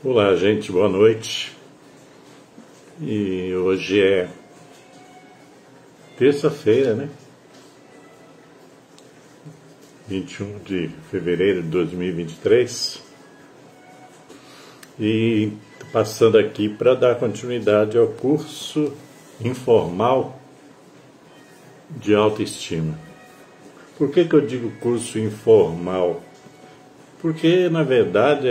Olá, gente, boa noite. E hoje é terça-feira, né? 21 de fevereiro de 2023. E tô passando aqui para dar continuidade ao curso informal de autoestima. Por que eu digo curso informal? Porque, na verdade,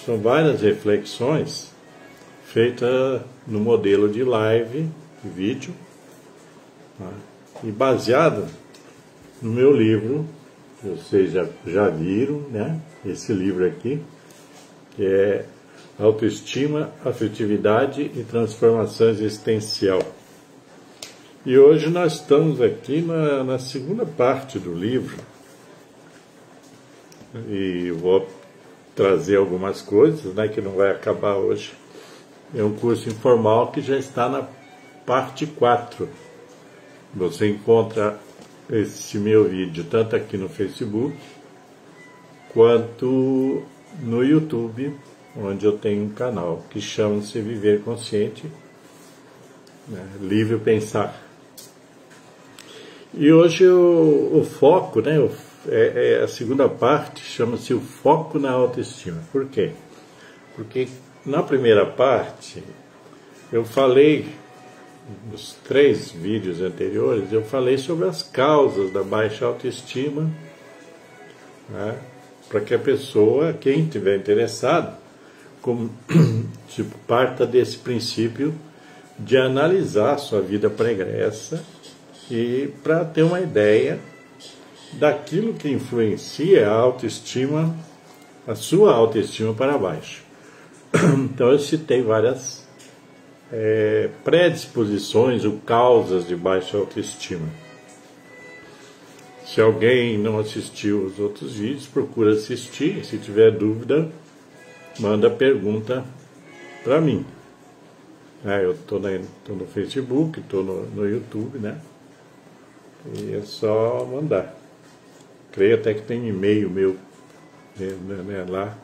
são várias reflexões feitas no modelo de live, de vídeo, tá? E baseado no meu livro, que vocês já viram, né? Esse livro aqui, que é Autoestima, Afetividade e Transformação Existencial. E hoje nós estamos aqui na segunda parte do livro, e vou trazer algumas coisas, né, que não vai acabar hoje. É um curso informal que já está na parte 4. Você encontra esse meu vídeo tanto aqui no Facebook quanto no YouTube, onde eu tenho um canal que chama-se Viver Consciente, né, Livre Pensar. E hoje o foco, né, a segunda parte, chama-se o foco na autoestima. Por quê? Porque na primeira parte, eu falei, nos 3 vídeos anteriores, eu falei sobre as causas da baixa autoestima, né, para que a pessoa, quem estiver interessado, parta desse princípio de analisar a sua vida pregressa e para ter uma ideia daquilo que influencia a autoestima, a sua autoestima para baixo. Então eu citei várias predisposições ou causas de baixa autoestima. Se alguém não assistiu os outros vídeos, procura assistir. Se tiver dúvida, manda pergunta para mim. Eu estou no Facebook, estou no YouTube, né? E é só mandar. Creio até que tem e-mail meu, né, lá.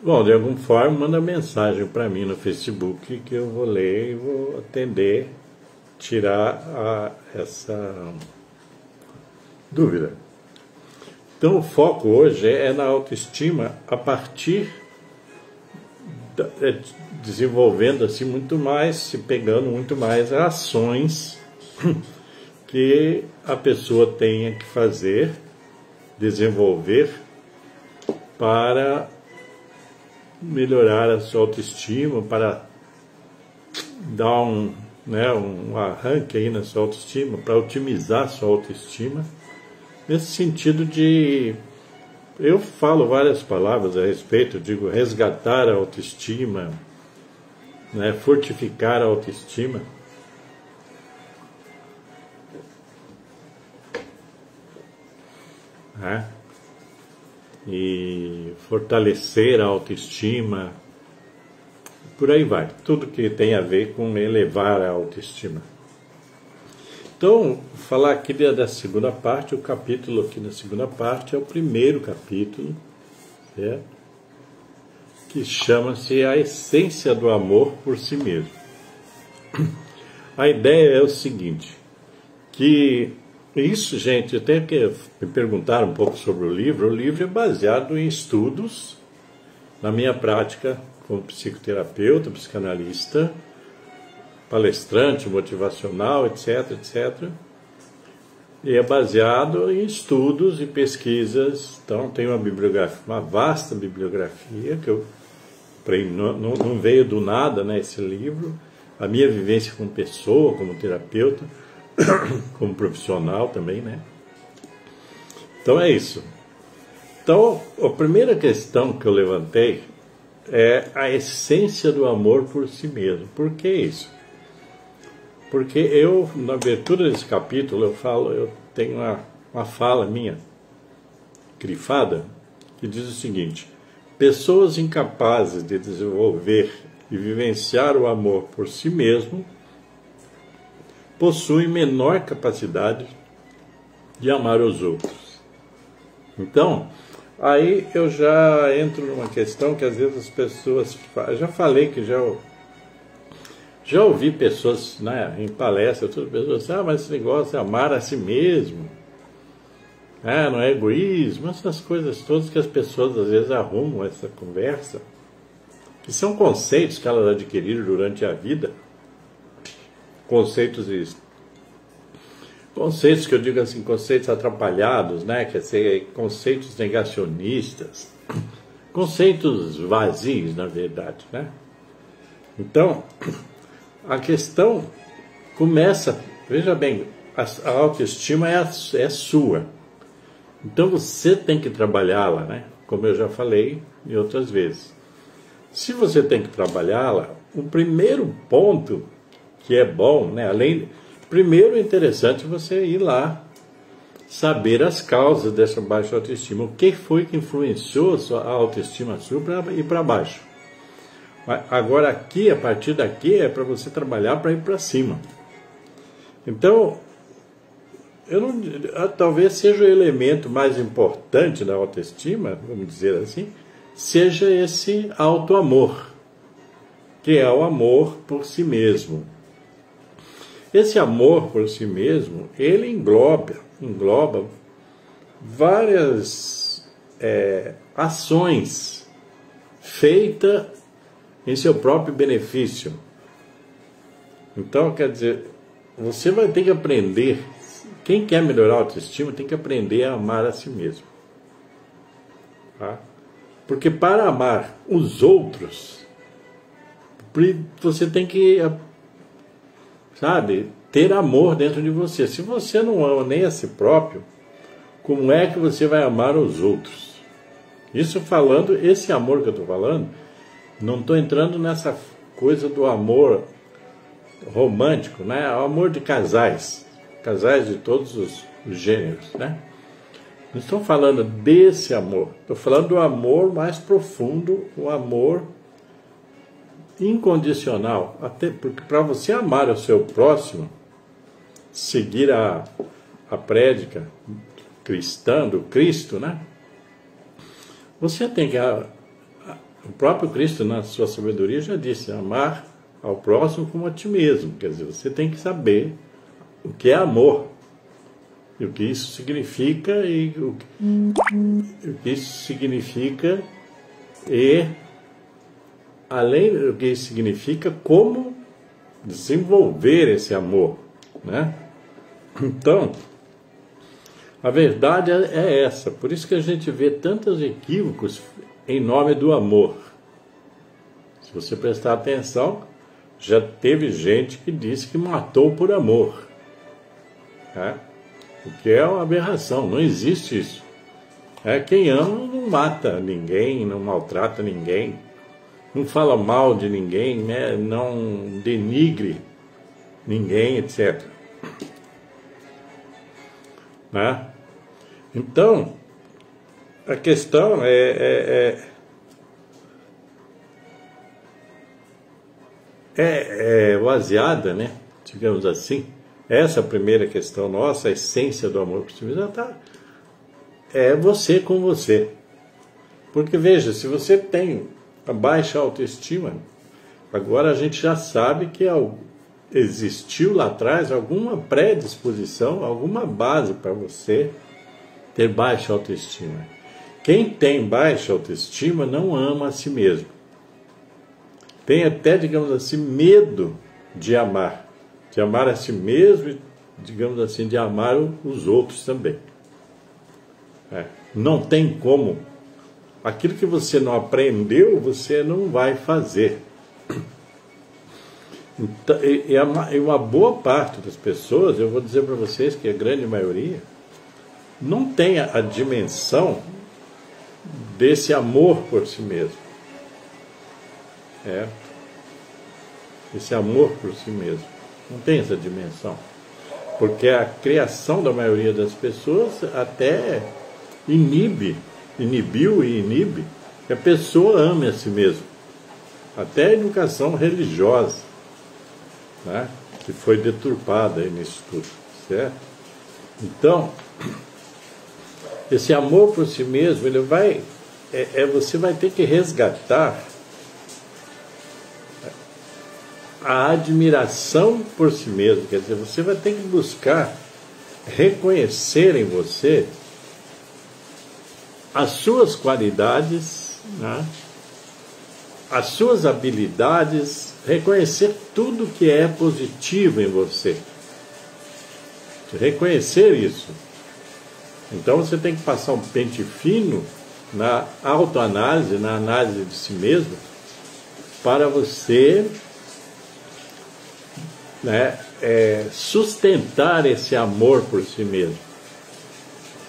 Bom, de alguma forma, manda mensagem para mim no Facebook que eu vou ler e vou atender, tirar essa dúvida. Então, o foco hoje é na autoestima a partir desenvolvendo assim muito mais, se pegando muito mais ações que a pessoa tenha que fazer, desenvolver para melhorar a sua autoestima, para dar um arranque aí na sua autoestima, para otimizar a sua autoestima, nesse sentido de, eu falo várias palavras a respeito, eu digo resgatar a autoestima, né, fortificar a autoestima. E fortalecer a autoestima, por aí vai, tudo que tem a ver com elevar a autoestima. Então, falar aqui da segunda parte, o capítulo aqui na segunda parte é o primeiro capítulo, certo? Que chama-se A Essência do Amor por Si Mesmo. A ideia é o seguinte, que isso, gente, até que me perguntaram um pouco sobre o livro é baseado em estudos, na minha prática como psicoterapeuta, psicanalista, palestrante, motivacional, etc, etc. E é baseado em estudos e pesquisas. Então, tem uma vasta bibliografia, que não veio do nada, né, esse livro, a minha vivência como pessoa, como terapeuta, como profissional também, né? Então é isso. Então, a primeira questão que eu levantei é a essência do amor por si mesmo. Por que isso? Porque eu, na abertura desse capítulo, eu tenho uma fala minha, grifada, que diz o seguinte: pessoas incapazes de desenvolver e vivenciar o amor por si mesmo possuem menor capacidade de amar os outros. Então, Aí eu já entro numa questão que às vezes as pessoas... Eu já falei que já ouvi pessoas, né, em palestra, todas pessoas assim, mas esse negócio é amar a si mesmo, não é egoísmo, essas coisas todas que as pessoas às vezes arrumam essa conversa, que são conceitos que elas adquiriram durante a vida, conceitos que eu digo assim, conceitos atrapalhados, né, quer dizer, conceitos negacionistas, conceitos vazios, na verdade, né? Então, a questão começa, veja bem, a autoestima é sua. Então você tem que trabalhá-la, né? Como eu já falei em outras vezes. Se você tem que trabalhá-la, o primeiro ponto que é bom, né? Primeiro é interessante você ir lá saber as causas dessa baixa autoestima. O que foi que influenciou a autoestima sua para ir para baixo? Agora aqui, a partir daqui, é para você trabalhar para ir para cima. Então, talvez seja o elemento mais importante da autoestima, vamos dizer assim, seja esse auto-amor, que é o amor por si mesmo. Esse amor por si mesmo, ele engloba várias ações feitas em seu próprio benefício. Então, quer dizer, você vai ter que aprender, quem quer melhorar a autoestima tem que aprender a amar a si mesmo. Tá? Porque para amar os outros, você tem que, ter amor dentro de você. Se você não ama nem a si próprio, como é que você vai amar os outros? Esse amor que eu estou falando, não estou entrando nessa coisa do amor romântico, né? O amor de casais de todos os gêneros, né? Não estou falando desse amor, estou falando do amor mais profundo, o amor incondicional. Até porque para você amar o seu próximo, seguir a prédica cristã do Cristo, né? Você tem que... O próprio Cristo, na sua sabedoria, já disse, amar ao próximo como a ti mesmo. Quer dizer, você tem que saber o que é amor, e o que isso significa, além do que isso significa, como desenvolver esse amor, né? Então, a verdade é essa. Por isso que a gente vê tantos equívocos em nome do amor. Se você prestar atenção, já teve gente que disse que matou por amor, né? O que é uma aberração, não existe isso. Quem ama não mata ninguém, não maltrata ninguém, não fala mal de ninguém, né? Não denigre ninguém, etc. Né? Então, a questão é baseada, né? Digamos assim. Essa primeira questão nossa, a essência do amor por si mesmo, é você com você. Porque veja, se você tem a baixa autoestima, agora a gente já sabe que existiu lá atrás alguma predisposição, alguma base para você ter baixa autoestima. Quem tem baixa autoestima não ama a si mesmo. Tem até, digamos assim, medo de amar a si mesmo e, digamos assim, de amar os outros também. Não tem como. Aquilo que você não aprendeu, você não vai fazer. Então, e uma boa parte das pessoas, eu vou dizer para vocês que a grande maioria, não tem a dimensão desse amor por si mesmo. Esse amor por si mesmo. Não tem essa dimensão. Porque a criação da maioria das pessoas até inibiu e inibe que a pessoa ame a si mesma. Até a educação religiosa, né, que foi deturpada aí nisso tudo, certo? Então, Esse amor por si mesmo, ele vai, você vai ter que resgatar a admiração por si mesmo. Quer dizer, você vai ter que buscar reconhecer em você as suas qualidades, né? As suas habilidades, reconhecer tudo que é positivo em você. Reconhecer isso. Então você tem que passar um pente fino na autoanálise, na análise de si mesmo, para você, né, sustentar esse amor por si mesmo.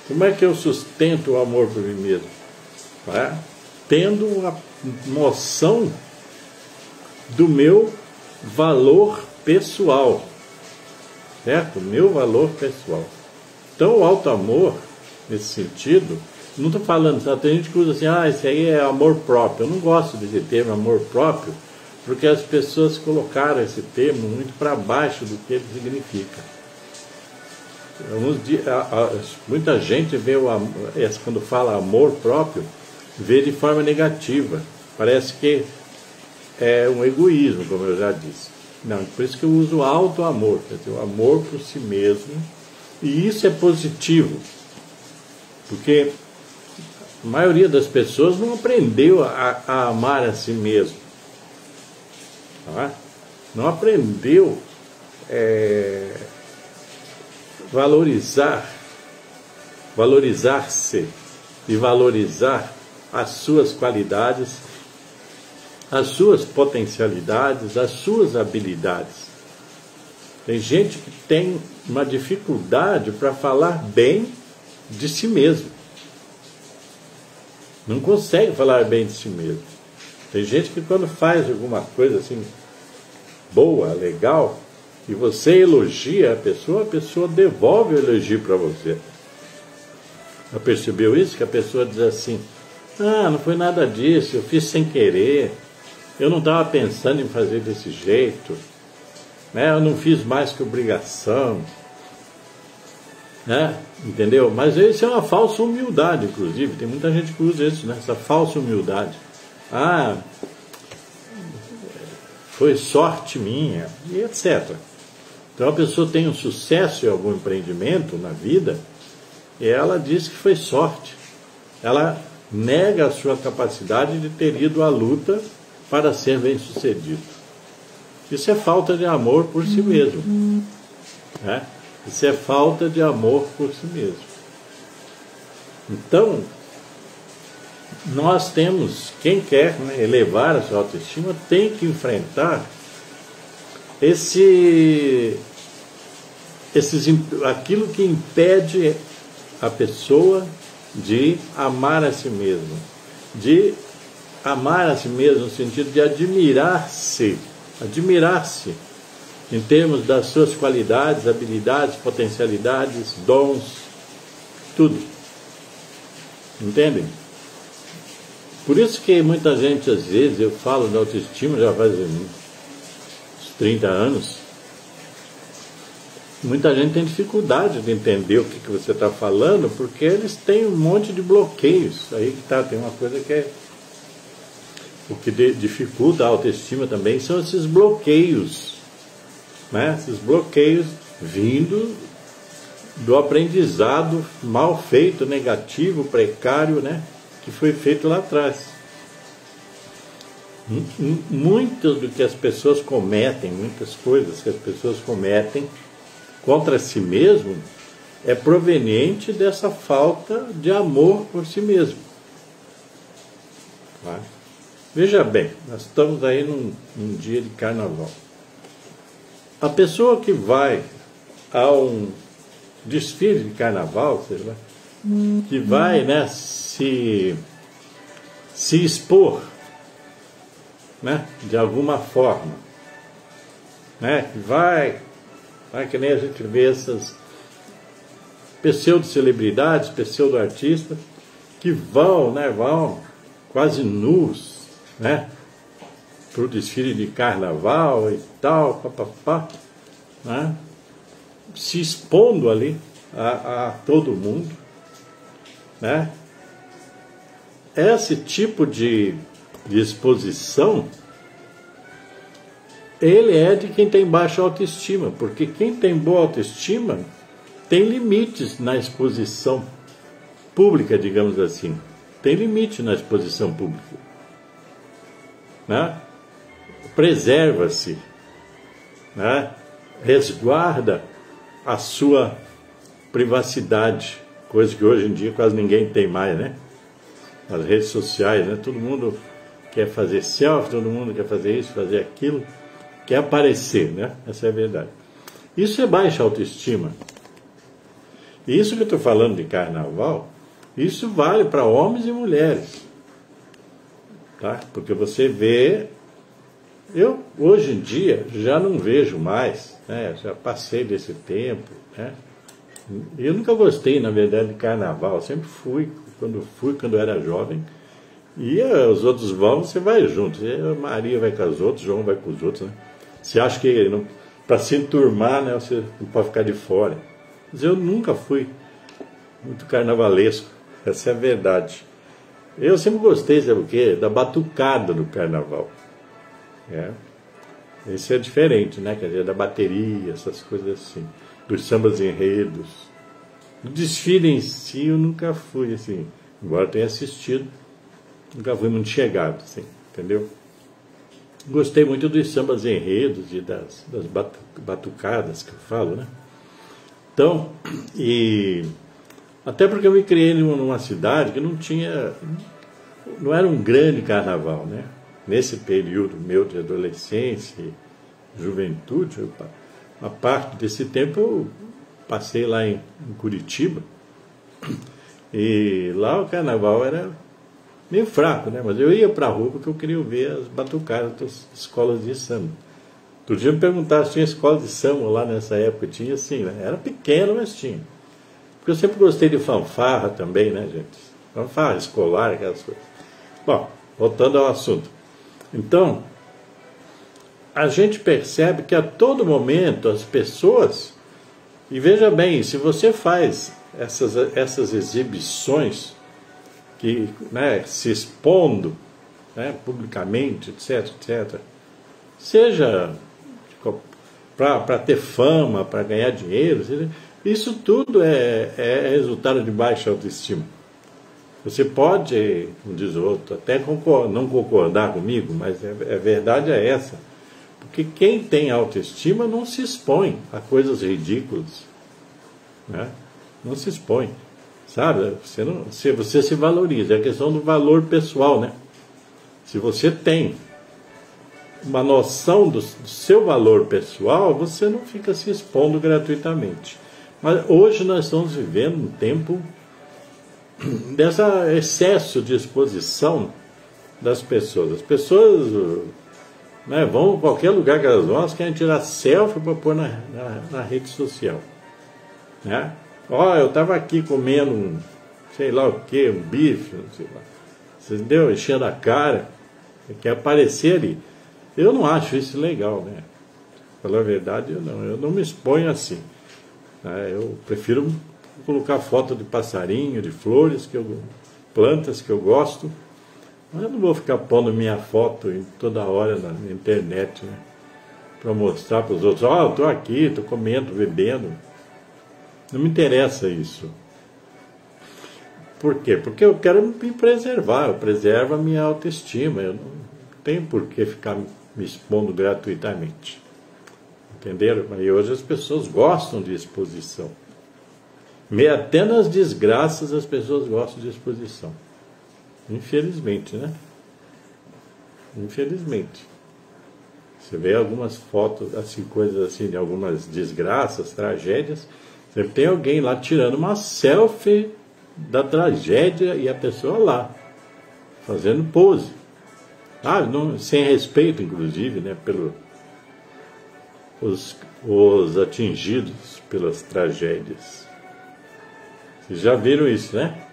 Como é que eu sustento o amor por mim mesmo? Tendo a noção do meu valor pessoal, certo? Meu valor pessoal. Então o auto-amor, nesse sentido, não estou falando, sabe? Tem gente que usa assim, esse aí é amor próprio. Eu não gosto desse termo amor próprio, porque as pessoas colocaram esse termo muito para baixo do que ele significa. Muita gente vê quando fala amor próprio, vê de forma negativa. Parece que é um egoísmo, como eu já disse. Não, por isso que eu uso auto-amor, quer dizer, o amor por si mesmo. E isso é positivo, porque a maioria das pessoas não aprendeu a amar a si mesmo. Não aprendeu valorizar-se e valorizar as suas qualidades, as suas potencialidades, as suas habilidades. Tem gente que tem uma dificuldade para falar bem de si mesmo. Não consegue falar bem de si mesmo. Tem gente que quando faz alguma coisa assim boa, legal, e você elogia a pessoa devolve o elogio para você. Já percebeu isso? Que a pessoa diz assim, não foi nada disso, eu fiz sem querer, eu não estava pensando em fazer desse jeito, né? Eu não fiz mais que obrigação, né? Entendeu? Mas isso é uma falsa humildade, inclusive. Tem muita gente que usa isso, né? Essa falsa humildade. Foi sorte minha, e etc. Então a pessoa tem um sucesso em algum empreendimento na vida, e ela diz que foi sorte. Ela nega a sua capacidade de ter ido à luta para ser bem-sucedido. Isso é falta de amor por si mesmo. Né? Isso é falta de amor por si mesmo. Então, nós temos, quem quer, né, elevar a sua autoestima, tem que enfrentar aquilo que impede a pessoa de amar a si mesma. De amar a si mesmo no sentido de admirar-se em termos das suas qualidades, habilidades, potencialidades, dons, tudo. Entendem? Por isso que muita gente, às vezes, eu falo da autoestima já faz uns 30 anos, muita gente tem dificuldade de entender o que você está falando, porque eles têm um monte de bloqueios. Aí que tá, tem uma coisa que o que dificulta a autoestima também são esses bloqueios, né? Esses bloqueios vindo do aprendizado mal feito, negativo, precário, né? Que foi feito lá atrás. Muito do que as pessoas cometem, muitas coisas que as pessoas cometem contra si mesmo é proveniente dessa falta de amor por si mesmo. Tá? Veja bem, nós estamos aí num dia de carnaval. A pessoa que vai a um desfile de carnaval, sei lá, que vai, né, se expor, né, de alguma forma, né, que vai que nem a gente vê essas pseudo-celebridades, pseudo-artistas que vão quase nus, né, para o desfile de carnaval e tal, né, se expondo ali a todo mundo. né? Esse tipo de exposição, ele é de quem tem baixa autoestima, porque quem tem boa autoestima tem limites na exposição pública, digamos assim. Tem limite na exposição pública, né? Preserva-se, né? Resguarda a sua privacidade, coisa que hoje em dia quase ninguém tem mais, né? Nas redes sociais, né? Todo mundo quer fazer selfie, todo mundo quer fazer isso, fazer aquilo, quer aparecer, né? Essa é a verdade. Isso é baixa autoestima. E isso que eu estou falando de carnaval, isso vale para homens e mulheres, tá? Porque você vê, eu hoje em dia já não vejo mais, né? Já passei desse tempo, né? Eu nunca gostei, na verdade, de carnaval, sempre fui, quando era jovem, e os outros vão, você vai junto, Maria vai com os outros, João vai com os outros, né? Você acha que para se enturmar, né, você não pode ficar de fora. Mas eu nunca fui muito carnavalesco, essa é a verdade. Eu sempre gostei, sabe o quê? Da batucada do carnaval. Esse é diferente, né? Quer dizer, da bateria, essas coisas assim, dos sambas enredos. Do desfile em si eu nunca fui, assim, embora tenha assistido, nunca fui muito chegado, assim, entendeu? Gostei muito dos sambas enredos e das batucadas que eu falo, né? Então, e até porque eu me criei numa cidade que não era um grande carnaval, né? Nesse período meu de adolescência e juventude, a parte desse tempo eu passei lá em Curitiba, e lá o carnaval era meio fraco, né? Mas eu ia para a rua porque eu queria ver as batucadas das escolas de samba. Outro dia me perguntaram se tinha escola de samba lá nessa época. Tinha, sim, né? Era pequeno, mas tinha. Porque eu sempre gostei de fanfarra também, né, gente? Fanfarra escolar, aquelas coisas. Bom, voltando ao assunto. Então, a gente percebe que a todo momento as pessoas... E veja bem, se você faz essas exibições, que, né, se expondo, né, publicamente, etc, etc, seja para ter fama, para ganhar dinheiro, isso tudo é resultado de baixa autoestima. Você pode, como diz o outro, até não concordar comigo, mas a verdade é essa. Porque quem tem autoestima não se expõe a coisas ridículas, né? Não se expõe, sabe? Você se valoriza, é a questão do valor pessoal, né? Se você tem uma noção do seu valor pessoal, você não fica se expondo gratuitamente. Mas hoje nós estamos vivendo um tempo desse excesso de exposição das pessoas. As pessoas, né, vão a qualquer lugar que elas vão, elas querem tirar selfie para pôr na rede social, né? Eu estava aqui comendo sei lá o que, um bife, não sei lá. Você entendeu? Enchendo a cara, quer aparecer ali. Eu não acho isso legal, né? Falar a verdade, eu não me exponho assim, né? Eu prefiro colocar foto de passarinho, de flores, plantas que eu gosto. Mas eu não vou ficar pondo minha foto toda hora na internet, né? Para mostrar para os outros, eu estou aqui, estou comendo, bebendo. Não me interessa isso. Por quê? Porque eu quero me preservar, eu preservo a minha autoestima. Eu não tenho por que ficar me expondo gratuitamente. Entenderam? Mas hoje as pessoas gostam de exposição. Até nas desgraças as pessoas gostam de exposição. Infelizmente, né? Infelizmente. Você vê algumas fotos, assim, coisas assim, de algumas desgraças, tragédias, sempre tem alguém lá tirando uma selfie da tragédia e a pessoa lá, fazendo pose. Sem respeito, inclusive, né, os atingidos pelas tragédias. Vocês já viram isso, né?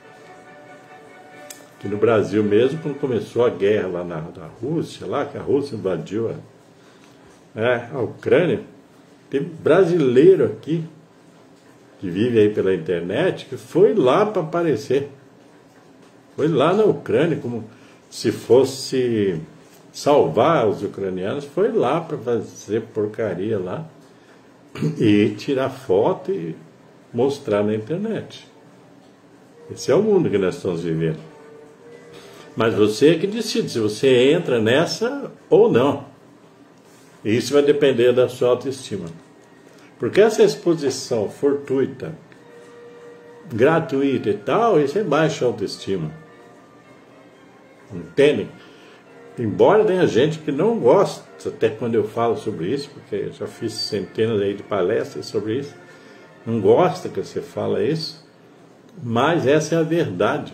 Aqui no Brasil mesmo, quando começou a guerra lá na Rússia, lá que a Rússia invadiu a Ucrânia, tem brasileiro aqui, que vive aí pela internet, que foi lá para aparecer, Foi lá na Ucrânia, como se fosse salvar os ucranianos, foi lá para fazer porcaria lá e tirar foto e mostrar na internet. Esse é o mundo que nós estamos vivendo. Mas você é que decide se você entra nessa ou não. E isso vai depender da sua autoestima. Porque essa exposição fortuita, gratuita e tal, isso é baixa autoestima. Entendem? Embora tenha gente que não gosta, até quando eu falo sobre isso, porque eu já fiz centenas aí de palestras sobre isso, não gosta que você fala isso, mas essa é a verdade.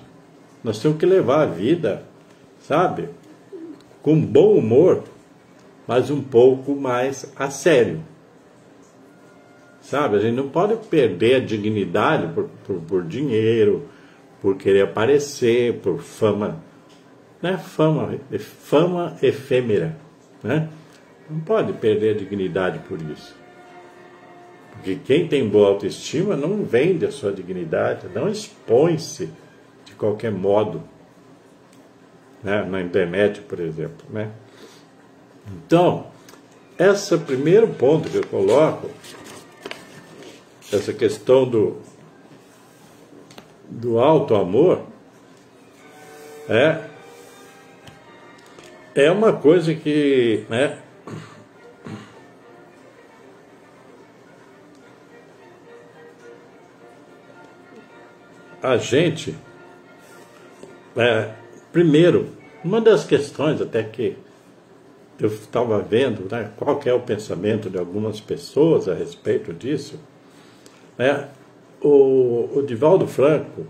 Nós temos que levar a vida, sabe, com bom humor, mas um pouco mais a sério. Sabe, a gente não pode perder a dignidade por dinheiro, por querer aparecer, por fama, né? Fama efêmera, né? Não pode perder a dignidade por isso. Porque quem tem boa autoestima não vende a sua dignidade, não expõe-se de qualquer modo, né? Na internet, por exemplo, né? Então, esse primeiro ponto que eu coloco, essa questão do alto amor, é uma coisa que, né, a gente, primeiro, uma das questões até que eu estava vendo, né, qual que é o pensamento de algumas pessoas a respeito disso, o Divaldo Franco,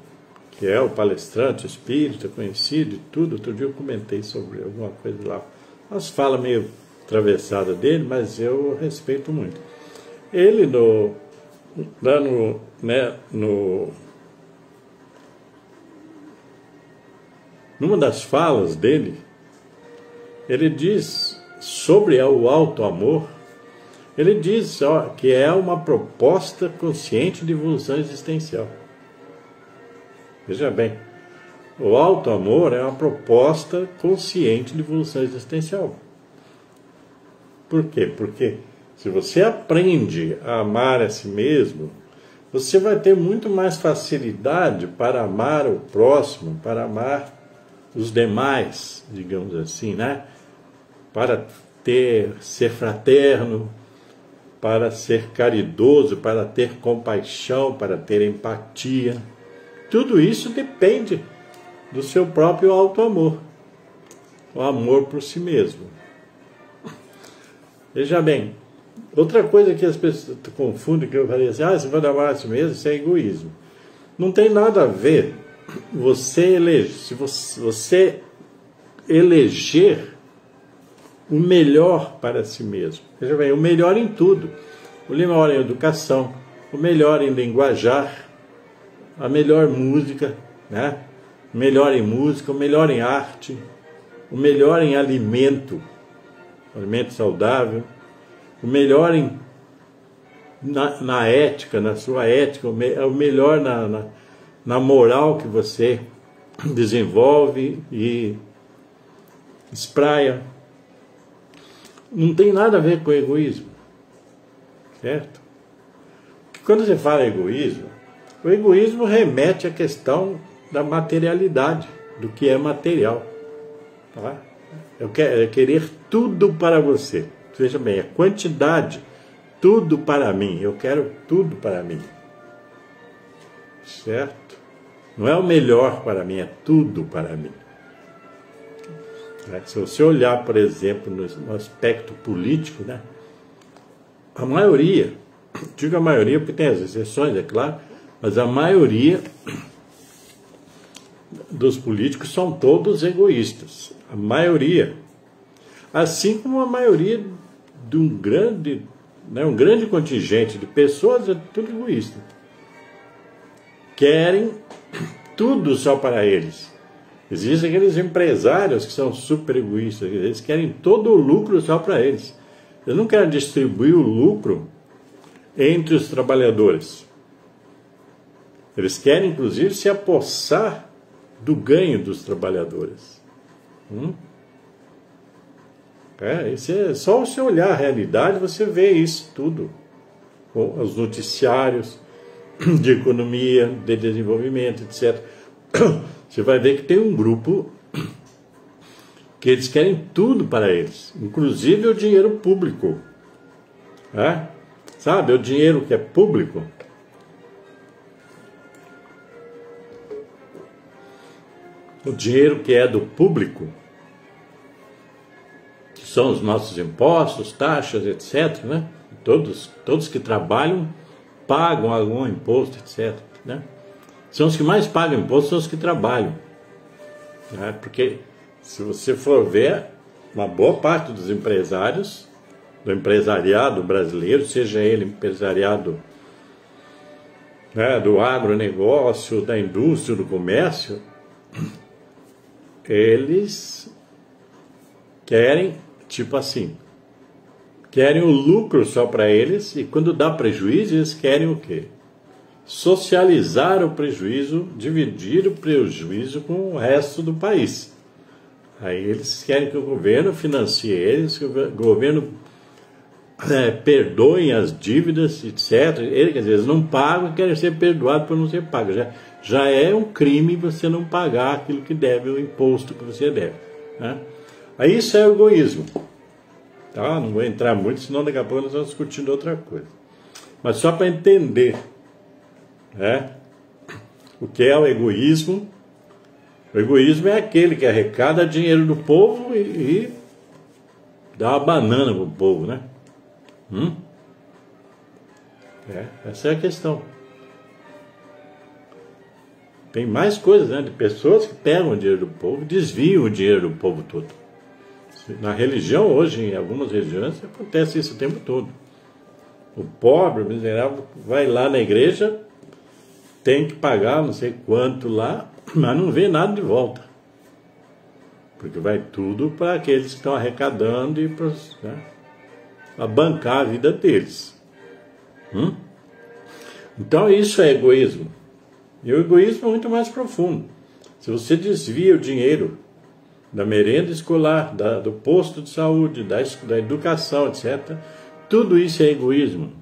que é o palestrante espírita, conhecido e tudo, outro dia eu comentei sobre alguma coisa lá, umas falas meio atravessadas dele, mas eu respeito muito. Ele, numa das falas dele, ele diz sobre o alto amor, ele diz que é uma proposta consciente de evolução existencial. Veja bem, o alto amor é uma proposta consciente de evolução existencial. Por quê? Porque se você aprende a amar a si mesmo, você vai ter muito mais facilidade para amar o próximo, para amar os demais, digamos assim, né? Para ser fraterno, para ser caridoso, para ter compaixão, para ter empatia. Tudo isso depende do seu próprio auto-amor, o amor por si mesmo. Veja bem, outra coisa que as pessoas confundem, que eu falei assim, você vai amar a si mesmo, isso é egoísmo. Não tem nada a ver se você eleger o melhor para si mesmo. Veja bem, o melhor em tudo. O melhor em educação, o melhor em linguajar, a melhor música, né? O melhor em música, o melhor em arte, o melhor em alimento saudável, o melhor na ética, na sua ética, o melhor na moral que você desenvolve e espraia. Não tem nada a ver com egoísmo, certo? Porque quando você fala egoísmo, o egoísmo remete à questão da materialidade, do que é material. Tá? É querer tudo para você. Veja bem, a quantidade, tudo para mim. Eu quero tudo para mim. Certo? Não é o melhor para mim, é tudo para mim. Se você olhar, por exemplo, no aspecto político, né, a maioria, digo a maioria porque tem as exceções, é claro, mas a maioria dos políticos são todos egoístas. A maioria. Assim como a maioria de um grande contingente de pessoas é tudo egoísta. Querem tudo só para eles. Existem aqueles empresários que são super egoístas, eles querem todo o lucro só para eles. Eles não querem distribuir o lucro entre os trabalhadores. Eles querem, inclusive, se apossar do ganho dos trabalhadores. Isso é só você olhar a realidade, você vê isso tudo. Os noticiários de economia, de desenvolvimento, etc. Você vai ver que tem um grupo que eles querem tudo para eles, inclusive o dinheiro público. Sabe, o dinheiro que é público. O dinheiro que é do público, que são os nossos impostos, taxas, etc., né? Todos que trabalham pagam algum imposto, etc., né? São os que mais pagam imposto, são os que trabalham, né? Porque se você for ver, uma boa parte dos empresários, do empresariado brasileiro, seja ele empresariado, né, do agronegócio, da indústria, do comércio, eles querem, tipo assim, querem o lucro só para eles, e quando dá prejuízo, eles querem o quê? Socializar o prejuízo, dividir o prejuízo com o resto do país. Aí eles querem que o governo financie eles, que o governo perdoe as dívidas, etc. Quer dizer, eles não pagam e querem ser perdoados por não ser pagos. Já é um crime você não pagar aquilo que deve, o imposto que você deve, né? Aí isso é egoísmo. Tá? Não vou entrar muito, senão daqui a pouco nós vamos discutindo outra coisa. Mas só para entender, né, o que é o egoísmo. O egoísmo é aquele que arrecada dinheiro do povo e dá uma banana para o povo, né? Essa é a questão. Tem mais coisas, né? De pessoas que pegam o dinheiro do povo e desviam o dinheiro do povo todo. Na religião, hoje, em algumas regiões, acontece isso o tempo todo. O pobre, o miserável, vai lá na igreja, tem que pagar não sei quanto lá, mas não vê nada de volta. Porque vai tudo para aqueles que estão arrecadando e para bancar a vida deles. Então isso é egoísmo. E o egoísmo é muito mais profundo. Se você desvia o dinheiro da merenda escolar, do posto de saúde, da educação, etc., tudo isso é egoísmo.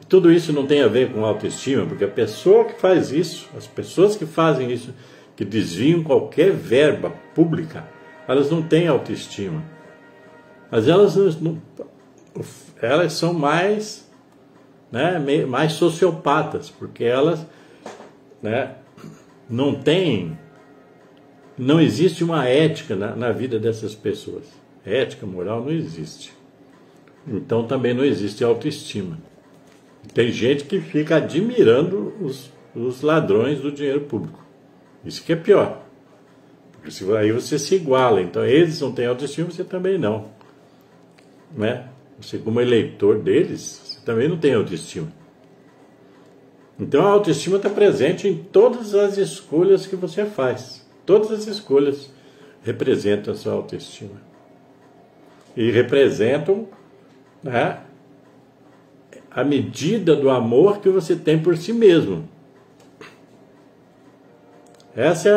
Tudo isso não tem a ver com autoestima, porque a pessoa que faz isso, as pessoas que fazem isso, que desviam qualquer verba pública, elas não têm autoestima. Mas elas são mais, né, mais sociopatas, porque elas, né, não existe uma ética na vida dessas pessoas. Ética, moral não existe. Então também não existe autoestima. Tem gente que fica admirando os ladrões do dinheiro público. Isso que é pior. Porque aí você se iguala. Então eles não têm autoestima, você também não. Né? Você, como eleitor deles, você também não tem autoestima. Então a autoestima está presente em todas as escolhas que você faz. Todas as escolhas representam a sua autoestima. E representam, né, a medida do amor que você tem por si mesmo. Essa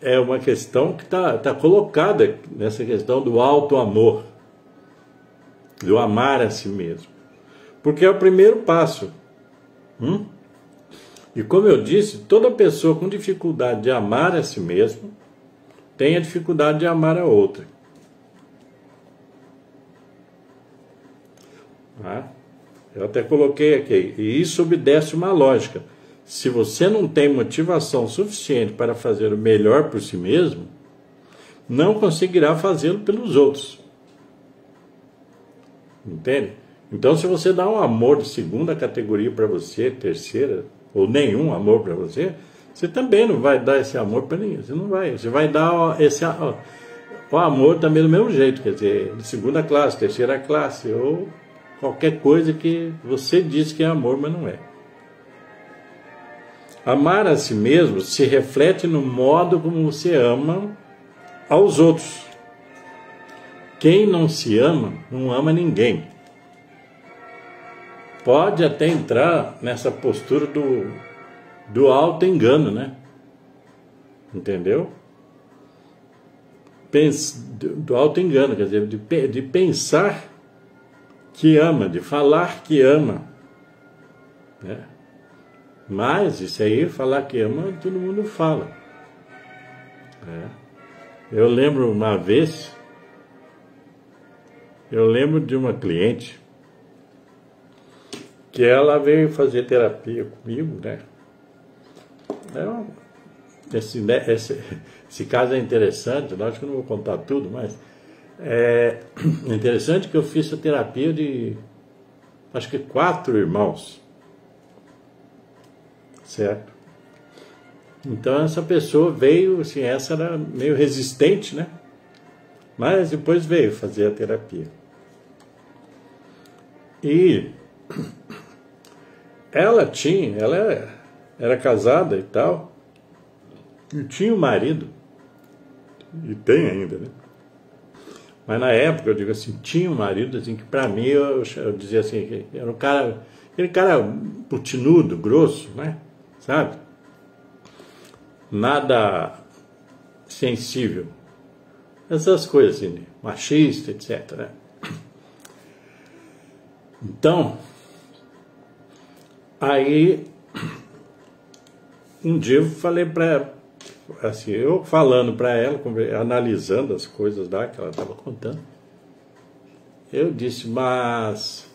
é uma questão que tá colocada nessa questão do auto-amor, do amar a si mesmo. Porque é o primeiro passo. E como eu disse, toda pessoa com dificuldade de amar a si mesmo tem a dificuldade de amar a outra. Eu até coloquei aqui, e isso obedece uma lógica. Se você não tem motivação suficiente para fazer o melhor por si mesmo, não conseguirá fazê-lo pelos outros. Entende? Então, se você dá um amor de segunda categoria para você, terceira, ou nenhum amor para você, você também não vai dar esse amor para ninguém. Você não vai. Você vai dar o amor também do mesmo jeito, quer dizer, de segunda classe, terceira classe, ou qualquer coisa que você diz que é amor, mas não é. Amar a si mesmo se reflete no modo como você ama aos outros. Quem não se ama, não ama ninguém. Pode até entrar nessa postura do auto-engano, né? entendeu? Do auto-engano, quer dizer, de pensar que ama, de falar que ama, né? Mas isso aí, falar que ama, todo mundo fala, né? Eu lembro uma vez, eu lembro de uma cliente que ela veio fazer terapia comigo, né? Esse caso é interessante, lógico que eu não vou contar tudo, mas é interessante que eu fiz a terapia de, acho que 4 irmãos, certo? Então essa pessoa veio, assim, essa era meio resistente, né? Mas depois veio fazer a terapia. E ela era casada e tal, e tinha um marido, e tem ainda, né? Mas na época, eu digo assim, tinha um marido, assim, que pra mim, eu dizia assim, que era um cara, aquele cara putinudo, grosso, né? Sabe? Nada sensível. Essas coisas assim, machista, etc, né? Então, aí, um dia eu falei pra ela, assim, eu falando para ela, analisando as coisas lá que ela estava contando, eu disse, mas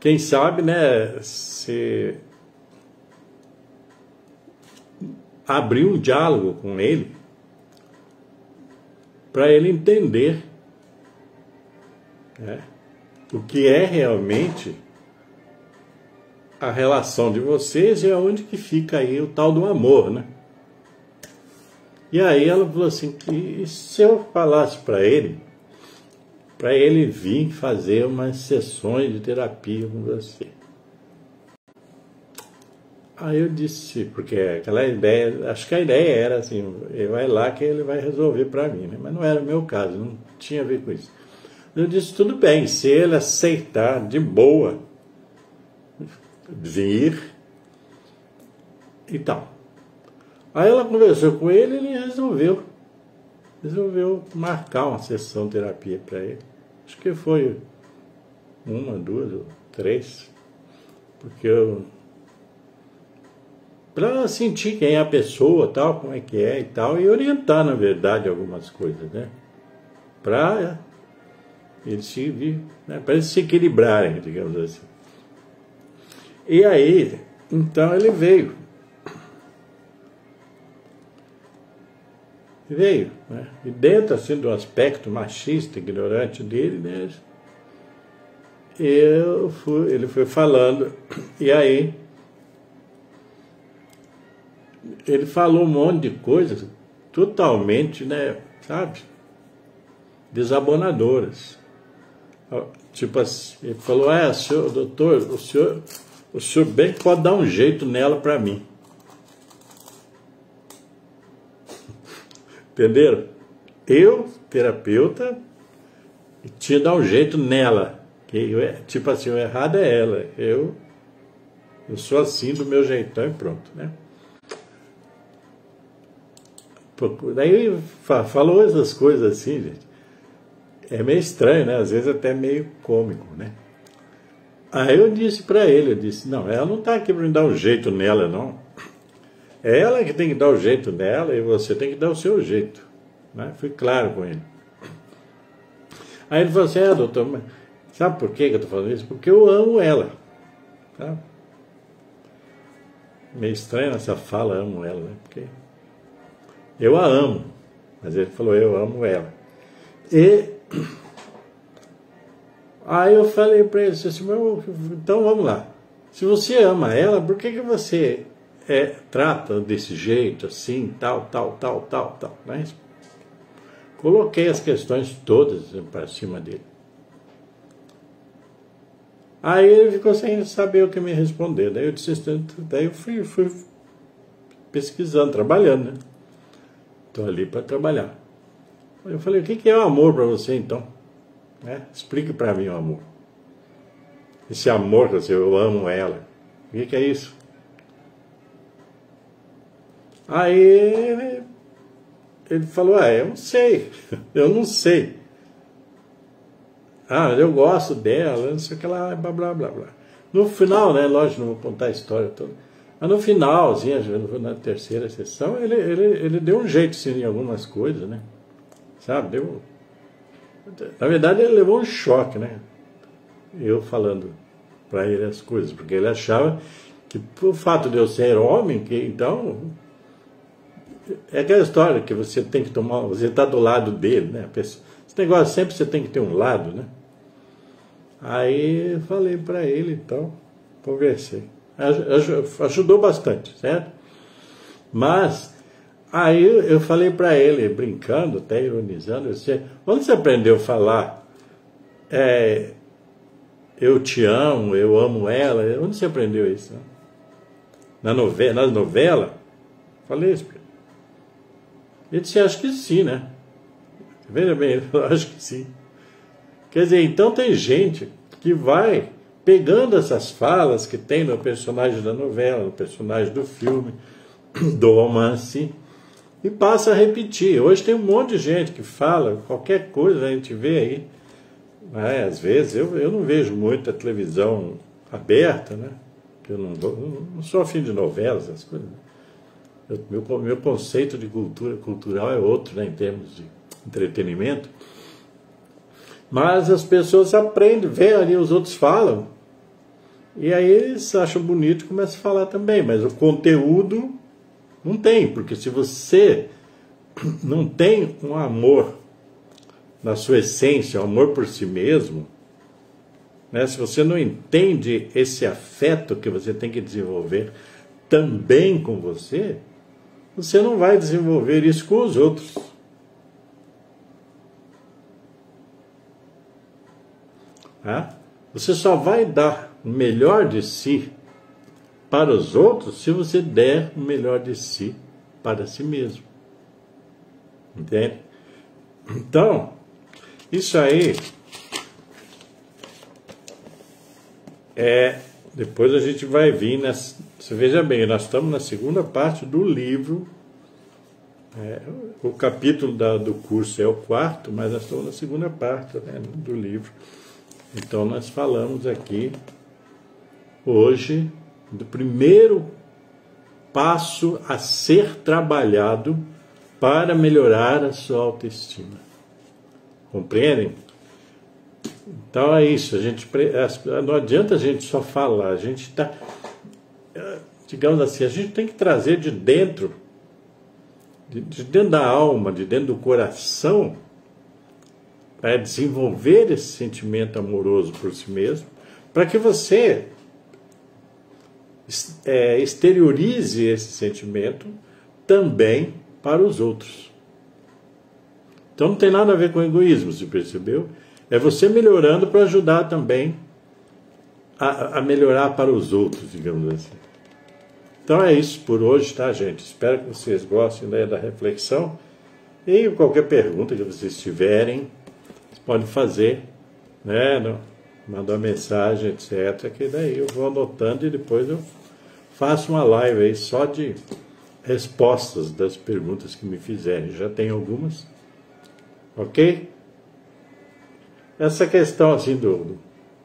quem sabe, né, se abrir um diálogo com ele, para ele entender, né, o que é realmente a relação de vocês e aonde que fica aí o tal do amor, né? E aí ela falou assim, que se eu falasse para ele vir fazer umas sessões de terapia com você. Aí eu disse, porque aquela ideia, acho que a ideia era assim, vai lá que ele vai resolver para mim, né? Mas não era o meu caso, não tinha a ver com isso. Eu disse, tudo bem, se ele aceitar de boa vir e tal. Aí ela conversou com ele e ele resolveu marcar uma sessão de terapia para ele. Acho que foi 1, 2 ou 3, porque para sentir quem é a pessoa, tal, como é que é e tal, e orientar, na verdade, algumas coisas, né? Para eles se equilibrarem, digamos assim. E aí, então ele veio, né? E dentro, assim, do aspecto machista, ignorante dele, né? Ele foi falando, e aí ele falou um monte de coisas totalmente, né, sabe, desabonadoras. Tipo assim, ele falou, senhor, doutor, o senhor bem pode dar um jeito nela para mim. Entenderam? Eu, terapeuta, tinha que dar um jeito nela. Tipo assim, o errado é ela. Eu sou assim do meu jeitão e pronto, né? Daí falou essas coisas assim, gente. É meio estranho, né? Às vezes até meio cômico, né? Aí eu disse para ele, não, ela não está aqui para me dar um jeito nela, não. É ela que tem que dar o jeito nela e você tem que dar o seu jeito, né? Fui claro com ele. Aí ele falou assim, doutor, mas sabe por que eu estou falando isso? Porque eu amo ela, tá? Meio estranho essa fala, amo ela, né? Porque eu a amo, mas ele falou, eu amo ela. E aí eu falei para ele assim, então vamos lá. Se você ama ela, por que você trata desse jeito, assim, tal, né? Coloquei as questões todas para cima dele. Aí ele ficou sem saber o que me responder. Daí eu fui pesquisando, trabalhando, né? Estou ali para trabalhar. Eu falei, o que é o amor para você, então? Explique para mim o amor. Esse amor que eu amo ela. O que é isso? Aí ele falou, eu não sei, eu não sei. Eu gosto dela, não sei o que lá, blá, blá, blá, blá. No final, né, lógico, não vou contar a história toda, mas no finalzinho, na terceira sessão, ele deu um jeito, sim, em algumas coisas, né? Sabe, na verdade, ele levou um choque, né? Eu falando para ele as coisas, porque ele achava que, por fato de eu ser homem, que então... É aquela história que você tem que tomar, você está do lado dele, né? Esse negócio sempre você tem que ter um lado, né? Aí eu falei para ele, então, conversei. Ajudou bastante, certo? Mas, aí eu falei para ele, brincando, até ironizando, eu disse, onde você aprendeu a falar eu te amo, eu amo ela? Onde você aprendeu isso? Né? Na novela? Falei isso para ele. Ele disse, acho que sim, né? Veja bem, ele falou, acho que sim. Quer dizer, então tem gente que vai pegando essas falas que tem no personagem da novela, no personagem do filme, do romance, e passa a repetir. Hoje tem um monte de gente que fala qualquer coisa, a gente vê aí. Às vezes eu não vejo muita televisão aberta, né? Eu não sou afim de novelas, essas coisas. Meu conceito de cultural é outro, né, em termos de entretenimento. Mas as pessoas aprendem, veem ali os outros falam, e aí eles acham bonito e começam a falar também, mas o conteúdo não tem, porque se você não tem um amor na sua essência, um amor por si mesmo, né, se você não entende esse afeto que você tem que desenvolver também com você, você não vai desenvolver isso com os outros. Você só vai dar o melhor de si para os outros se você der o melhor de si para si mesmo. Entende? Então, isso aí depois a gente vai vir nessa... Você veja bem, nós estamos na segunda parte do livro. O capítulo do curso é o 4º, mas nós estamos na segunda parte, né, do livro. Então nós falamos aqui hoje do primeiro passo a ser trabalhado para melhorar a sua autoestima. Compreendem? Então é isso, não adianta a gente só falar, a gente está, digamos assim, a gente tem que trazer de dentro da alma, de dentro do coração, para desenvolver esse sentimento amoroso por si mesmo, para que você exteriorize esse sentimento também para os outros. Então não tem nada a ver com egoísmo, você percebeu? É você melhorando para ajudar também a melhorar para os outros, digamos assim. Então é isso por hoje, tá, gente? Espero que vocês gostem, né, da reflexão. E qualquer pergunta que vocês tiverem, vocês podem fazer, né? Mandar mensagem, etc. Que daí eu vou anotando e depois eu faço uma live aí só de respostas das perguntas que me fizerem. Já tem algumas. Ok? Essa questão assim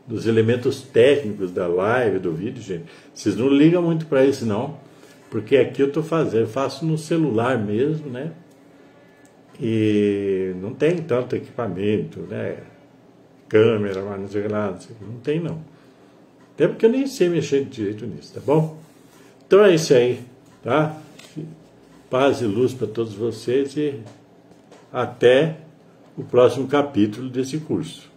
dos elementos técnicos da live, do vídeo, gente, vocês não ligam muito para isso não, porque aqui eu faço no celular mesmo, né? E não tem tanto equipamento, né? Câmera, mas não sei lá, não tem não. Até porque eu nem sei mexer direito nisso, tá bom? Então é isso aí, tá? Paz e luz para todos vocês e até o próximo capítulo desse curso.